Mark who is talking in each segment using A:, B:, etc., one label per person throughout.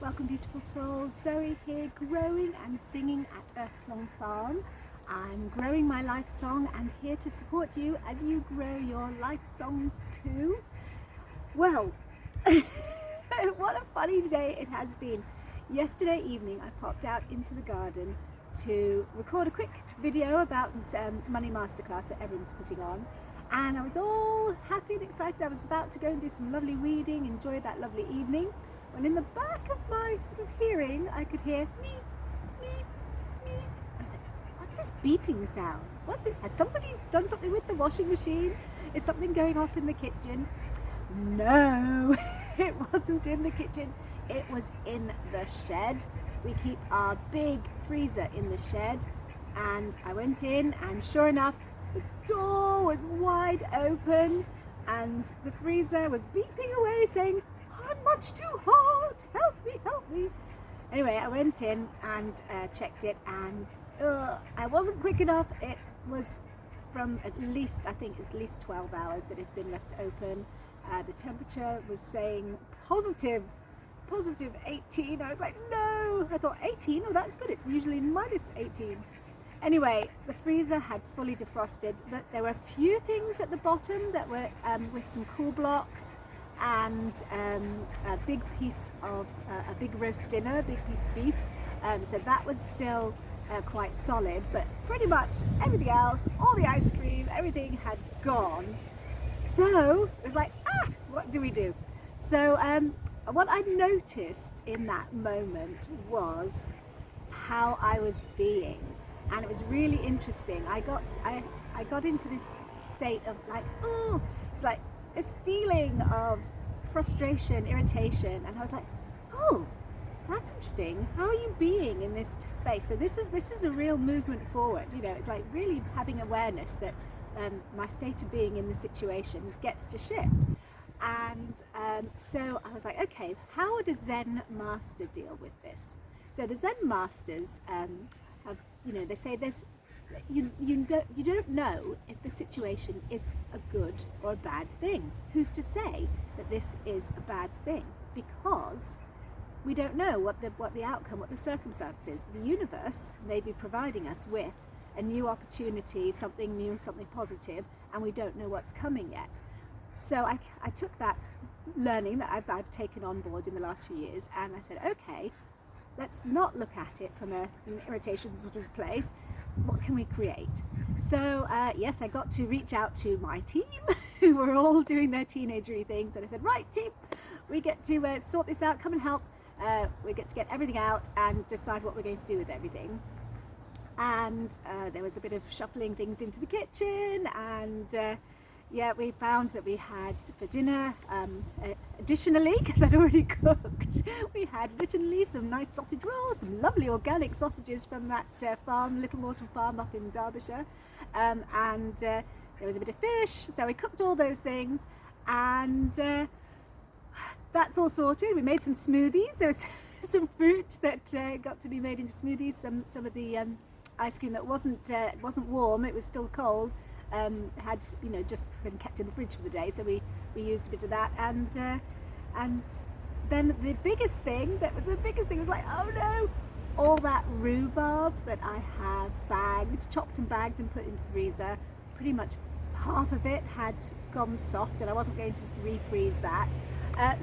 A: Welcome beautiful souls, Zoe here, growing and singing at EarthSongFarm. I'm growing my life song and here to support you as you grow your life songs too. Well, what a funny day it has been. Yesterday evening I popped out into the garden to record a quick video about this money masterclass that everyone's putting on, and I was all happy and excited. I was about to go and do some lovely weeding, enjoy that lovely evening, when in the back of my sort of hearing I could hear meep, meep, meep. I was like, what's this beeping sound? What's it? Has somebody done something with the washing machine? Is something going off in the kitchen? No, it wasn't in the kitchen. It was in the shed. We keep our big freezer in the shed, and I went in and sure enough the door was wide open and the freezer was beeping away saying, I'm much too hot, help me, help me. Anyway, I went in and checked it, and I wasn't quick enough. It was from at least 12 hours that it had been left open. The temperature was saying positive 18. I was like, no. I thought 18, oh that's good, it's usually minus 18. Anyway, the freezer had fully defrosted. There were a few things at the bottom that were with some cool blocks and a big piece of a big roast dinner, a big piece of beef. So that was still quite solid, but pretty much everything else, all the ice cream, everything had gone. So it was like, what do we do? So what I noticed in that moment was how I was being, and it was really interesting. I got into this state of like, it's like this feeling of frustration, irritation, and I was like, oh, that's interesting. How are you being in this space? So this is a real movement forward. You know, it's like really having awareness that my state of being in the situation gets to shift. And so I was like, okay, how would a Zen master deal with this? So the Zen masters have, they say there's, you don't know if the situation is a good or a bad thing. Who's to say that this is a bad thing? Because we don't know what the outcome, what the circumstance is. The universe may be providing us with a new opportunity, something new, something positive, and we don't know what's coming yet. So I took that learning that I've taken on board in the last few years, and I said, okay, let's not look at it from an irritation sort of place. What can we create? So yes, I got to reach out to my team who were all doing their teenagery things, and I said, right team, we get to sort this out, come and help. We get to get everything out and decide what we're going to do with everything. And there was a bit of shuffling things into the kitchen, and we found that we had for dinner, additionally, because I'd already cooked, we had additionally some nice sausage rolls, some lovely organic sausages from that farm, Little Morton Farm up in Derbyshire, and there was a bit of fish, so we cooked all those things, and that's all sorted. We made some smoothies. There was some fruit that got to be made into smoothies, some of the ice cream that wasn't warm, it was still cold, had just been kept in the fridge for the day, so we used a bit of that, and then the biggest thing was like, oh no, all that rhubarb that I have chopped and bagged and put into the freezer, pretty much half of it had gone soft, and I wasn't going to refreeze that.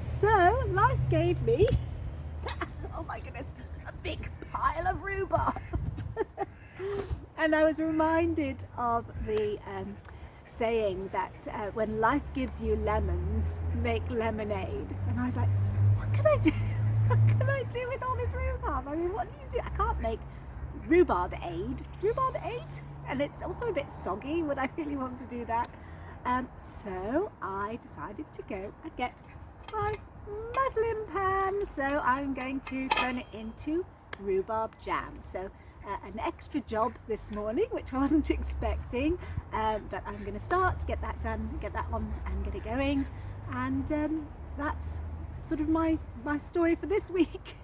A: So life gave me oh my goodness, a big pile of rhubarb. And I was reminded of the saying that when life gives you lemons, make lemonade. And I was like, what can I do? What can I do with all this rhubarb? I mean, what do you do? I can't make rhubarb aid. And it's also a bit soggy. Would I really want to do that? So I decided to go and get my muslin pan. So I'm going to turn it into rhubarb jam. So an extra job this morning, which I wasn't expecting, but I'm going to start, get that done, get that on and get it going, and that's sort of my story for this week.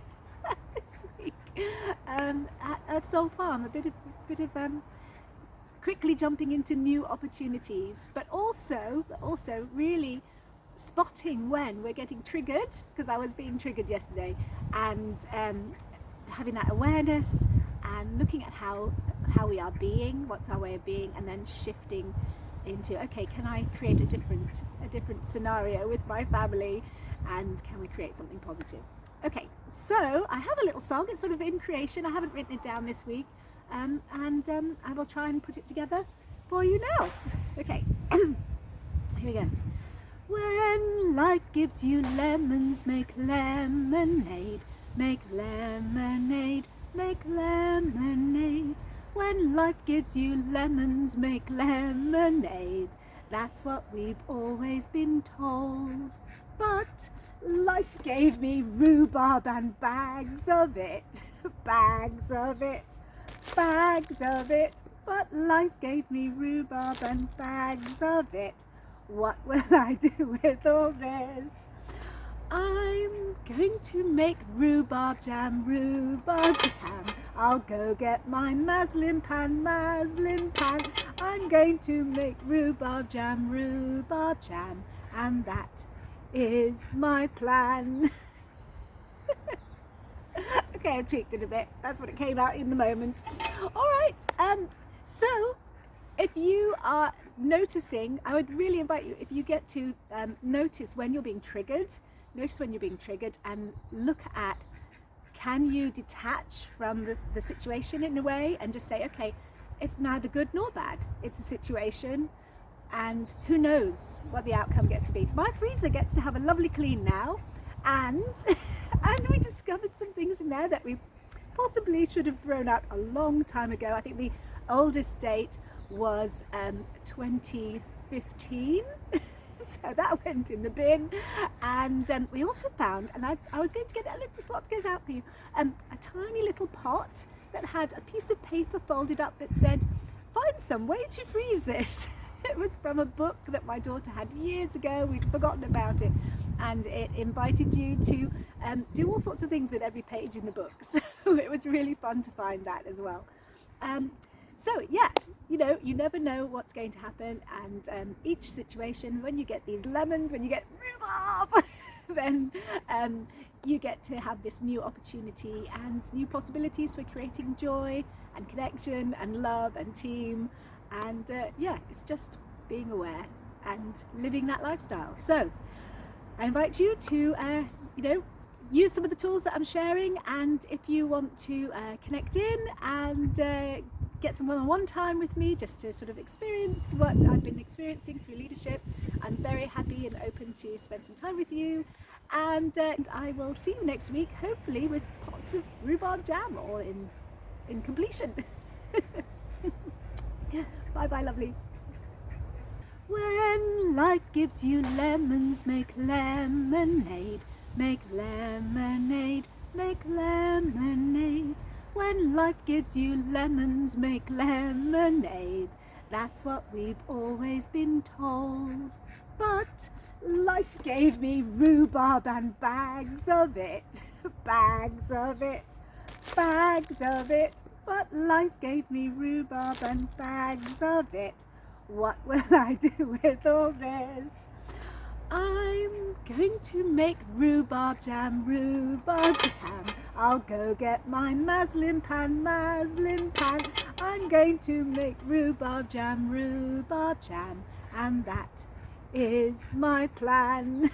A: At EarthSongFarm, a bit of quickly jumping into new opportunities, but also really spotting when we're getting triggered, because I was being triggered yesterday, and having that awareness and looking at how we are being, what's our way of being, and then shifting into, okay, can I create a different scenario with my family, and can we create something positive? Okay, so I have a little song. It's sort of in creation. I haven't written it down this week, and I will try and put it together for you now. Okay, here we go. When life gives you lemons, make lemonade, make lemonade, make lemonade. When life gives you lemons, make lemonade. That's what we've always been told. But life gave me rhubarb and bags of it, bags of it, bags of it. But life gave me rhubarb and bags of it. What will I do with all this? I'm going to make rhubarb jam, rhubarb jam. I'll go get my muslin pan, muslin pan. I'm going to make rhubarb jam, rhubarb jam. And that is my plan. Okay, I tweaked it a bit. That's what it came out in the moment. All right, so if you are noticing, I would really invite you, if you get to notice when you're being triggered, and look at, can you detach from the situation in a way and just say, okay, it's neither good nor bad, it's a situation, and who knows what the outcome gets to be. My freezer gets to have a lovely clean now, and and we discovered some things in there that we possibly should have thrown out a long time ago. I think the oldest date was 2015. So that went in the bin, and we also found, and I was going to get a little pot to get out for you, a tiny little pot that had a piece of paper folded up that said, find some way to freeze this. It was from a book that my daughter had years ago. We'd forgotten about it, and it invited you to do all sorts of things with every page in the book. So it was really fun to find that as well. So yeah, you know, you never know what's going to happen, and each situation, when you get these lemons, when you get rhubarb, then you get to have this new opportunity and new possibilities for creating joy and connection and love and team, and yeah, it's just being aware and living that lifestyle. So I invite you to you know, use some of the tools that I'm sharing, and if you want to connect in and get some one-on-one time with me, just to sort of experience what I've been experiencing through leadership, I'm very happy and open to spend some time with you, and I will see you next week, hopefully with pots of rhubarb jam, or in completion. Bye bye, lovelies. When life gives you lemons, make lemonade, make lemonade, make lemonade. When life gives you lemons, make lemonade. That's what we've always been told. But life gave me rhubarb and bags of it, bags of it, bags of it. But life gave me rhubarb and bags of it. What will I do with all this? I'm going to make rhubarb jam, rhubarb jam. I'll go get my muslin pan, muslin pan. I'm going to make rhubarb jam, rhubarb jam. And that is my plan.